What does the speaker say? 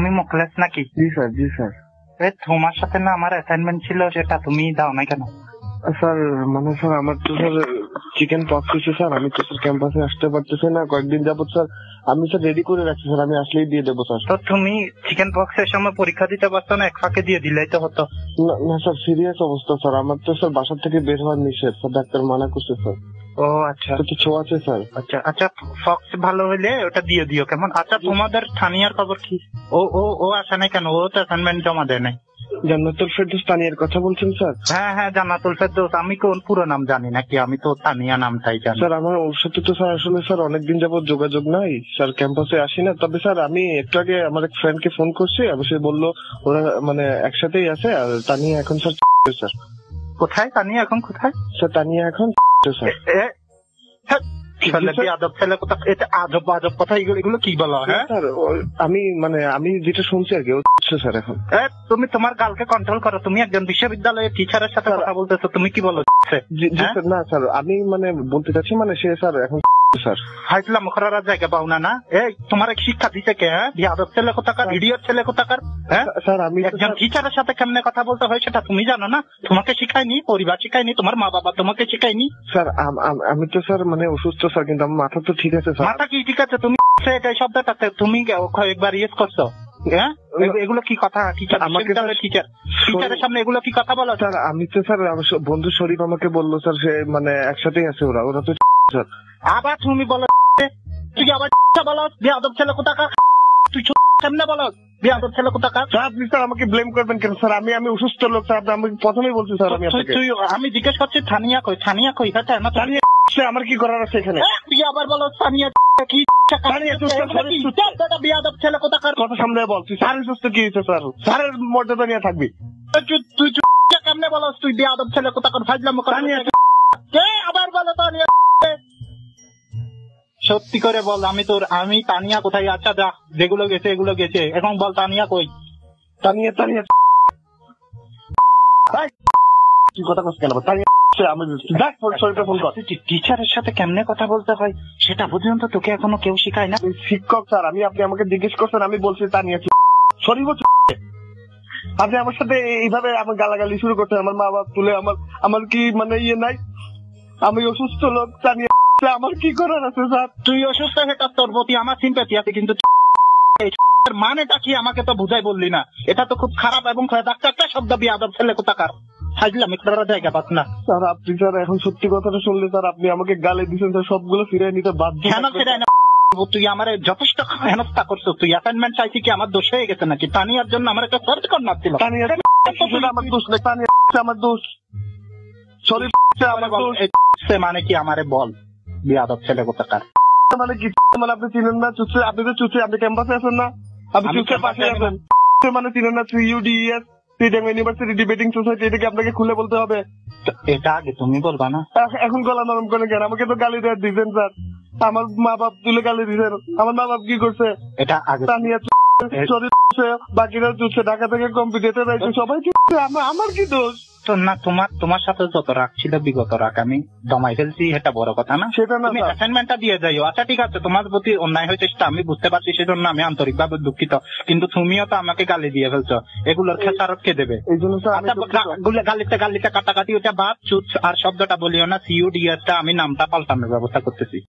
তুমি মুখলেস নাকি? জি স্যার, জি স্যার। তোমার সাথে না আমার অ্যাসাইনমেন্ট ছিল, সেটা তুমি দাও না কেন? স্যার মানে স্যার আমার তো স্যার চিকেন পক্স হয়েছে স্যার, আমি তো স্যার ক্যাম্পাসে আসতে পারতেছি না কয়েকদিন যাবত স্যার। আমি স্যার রেডি করে রাখছি স্যার, আমি আসলেই দিয়ে দেবো স্যার। তো তুমি চিকেন পক্সের সময় পরীক্ষা দিতে পারতো না, এক ফাঁকে দিয়ে দিলেই তো হতো। না স্যার, সিরিয়াস অবস্থা স্যার, আমার তো স্যার বাসা থেকে বের হওয়ার নিষেধ স্যার, ডাক্তার মানা করছে স্যার। ও আচ্ছা, তো ছোঁয়া আছে স্যার। আচ্ছা আচ্ছা, ফক্স ভালো হইলে ওটা দিয়ে দিও কেমন? আচ্ছা তোমাদের থানিয়ার খবর কি? ও ও ও আসে নাই কেন? ও তো অ্যাসাইনমেন্ট জমা দেয় নাই। জান্নাতুল ফেরদৌস তানিয়ার কথা বলছেন স্যার? হ্যাঁ হ্যাঁ, জান্নাতুল ফেরদৌস। আমি কোন পুরো নাম জানি নাকি, আমি তো তানিয়া নামটাই জানি। স্যার আমার ওর সাথে তো স্যার আসলে স্যার অনেকদিন যাবত যোগাযোগ নাই স্যার, ক্যাম্পাসে আসি না। তবে স্যার আমি একটু আগে আমার এক ফ্রেন্ডকে ফোন করছি, সে বললো ওরা মানে একসাথেই আছে। আর তানিয়া এখন স্যার স্যার কোথায় তানিয়া এখন? কোথায় স্যার তানিয়া এখন স্যার? আজব ছেলে কোথা, এটা আজব আজব কথা, এগুলো কি বলো? হ্যাঁ স্যার আমি যেটা শুনছি আর কি, স্যার এখন তুমি তোমার গালকে কন্ট্রোল করো। তুমি একজন বিশ্ববিদ্যালয়ের টিচারের সাথে কথা বলতেছো, তুমি কি বলো? না স্যার, আমি মানে বলতে চাচ্ছি মানে সে স্যার এখন স্যার হাইতলাম করার জায়গা পাও না না? এই তোমার এক শিক্ষা দিতে কে? হ্যাঁ, আদব ছেলে কোথাকার, ইডিয়ট ছেলে কোথাকার। হ্যাঁ স্যার, আমি একজন টিচারের সাথে কেমনে কথা বলতে হয় সেটা তুমি জানো না? তোমাকে শিখায়নি, পরিবার শিখায়নি, তোমার মা বাবা তোমাকে শিখায়নি? স্যার আমি তো স্যার মানে অসুস্থ স্যার, কিন্তু আমার মাথা তো ঠিক আছে স্যার। মাথা কি ঠিক আছে? তুমি এই শব্দটাতে তুমি একবার ইয়েস করছো? হ্যাঁ এগুলো কি কথা? আমাকে টিচারের সামনে এগুলো কি কথা বলো? স্যার আমি তো স্যার বন্ধু শরীফ আমাকে বললো স্যার, সে মানে একসাথেই আছে ওরা তো স্যার। আবার তুমি বলো, তুই আবার বলো বেয়াদব ছেলে কোথাকার, তুই কেমনে বলো বেয়াদব ছেলে কোথাকার? স্যার আপনি স্যার আমাকে ব্লেম করবেন কেন স্যার? আমি অসুস্থ লোক স্যার, আমি প্রথমেই বলছি স্যার। আমি জিজ্ঞেস করছি থানিয়া কই? থানিয়া কই? হ্যাঁ না, থানিয়া আমার কি করার আছে এখানে? তুই আবার বলো থানিয়া কি? বেয়াদব ছেলে কোথাকার, কথা সামনে বলছি। স্যারের সুস্থ কি হয়েছে স্যার? স্যারের মর্যাদা নিয়ে থাকবি। তুই কেমনে বলো তুই বেয়াদব ছেলে কোথাকার? ফাজলাম আবার বলো তানিয়া। সত্যি করে বল, আমি তানিয়া কোথায়? আচ্ছা যা, যেগুলো গেছে এগুলো গেছে, এখন বল তানিয়া কই? তানিয়া কি কথা কস কেন? টিচারের সাথে কেমনে কথা বলতে হয় সেটা পর্যন্ত তোকে এখনো কেউ শিখায় না? শিক্ষক স্যার, আপনি আমাকে জিজ্ঞেস করছেন, আমি বলছি তানিয়া সরি বলছি। আপনি আমার সাথে এইভাবে আমার গালাগালি শুরু করছেন, আমার মা বাবা তুলে আমার কি মানে ইয়ে নাই? আমি অসুস্থ লোক, তানিয়া আমার কি করার আছে স্যার? তুই অসুস্থ, সেটা তোর প্রতি আমার সিম্প্যাথি আছে, কিন্তু মানেটা কি আমাকে তো বুঝাই বললি না। এটা তো খুব খারাপ এবং একটা শব্দ, বেয়াদব ছেলে কোথাকার। হাজলামি করার জায়গা পাস না স্যার। আপনি স্যার এখন সত্যি কথাটা শুনলে স্যার, আপনি আমাকে গালি দিচ্ছেন স্যার, সবগুলো ফিরিয়ে নিতে বাধ্য। কেন ফিরাই না? তুই আমার যথেষ্ট হেনস্থা করছো। তুই অ্যাসাইনমেন্ট চাইছি কি আমার দোষ হয়ে গেছে নাকি? তানিয়ার জন্য আমার একটা সার্চ কর্নার ছিল। আমার দোষ নেই, আমার দোষ। সরি আমার দোষ। মানে কি আমারে বল বেয়াদব ছেলে কোথাকার? মানে কি মানে আপনি চিনেন না চুচে? আপনি তো চুচে, আপনি ক্যাম্পাসে আছেন না? আপনি চুচের পাশে আছেন মানে চিনেন না? CUDES freedom university debating society, এটা কি আপনাকে খুলে বলতে হবে? এটা আগে তুমি বলবা না? এখন গলা নরম করে কেন? আমাকে তো গালি দেওয়ার দিচ্ছেন স্যার, আমার মা বাপ তুলে গালি দিচ্ছেন। আমার মা বাপ কি করছে? এটা আগে বাকিরা চুচ্ছে, ঢাকা থেকে কম্পিটিটর রয়েছে, সবাই আমার কি দোষ? তো না, তোমার সাথে যত রাগ ছিল বিগত রাগ আমি দমাই ফেলছি, এটা বড় কথা না? সেটা না, তুমি অ্যাসাইনমেন্টটা দিয়ে যাইও। আচ্ছা ঠিক আছে, তোমার প্রতি অন্যায় হয়েছে সেটা আমি বুঝতে পারছি, সেজন্য আমি আন্তরিকভাবে দুঃখিত, কিন্তু তুমিও তো আমাকে গালি দিয়ে ফেলছো। এগুলোর খেসারত কে দেবে? এই জন্য গালিতে কাটাকাটি ওটা বাদ, চুপ। আর শব্দটা বলিও না, CUDES টা আমি নামটা পাল্টানোর ব্যবস্থা করতেছি।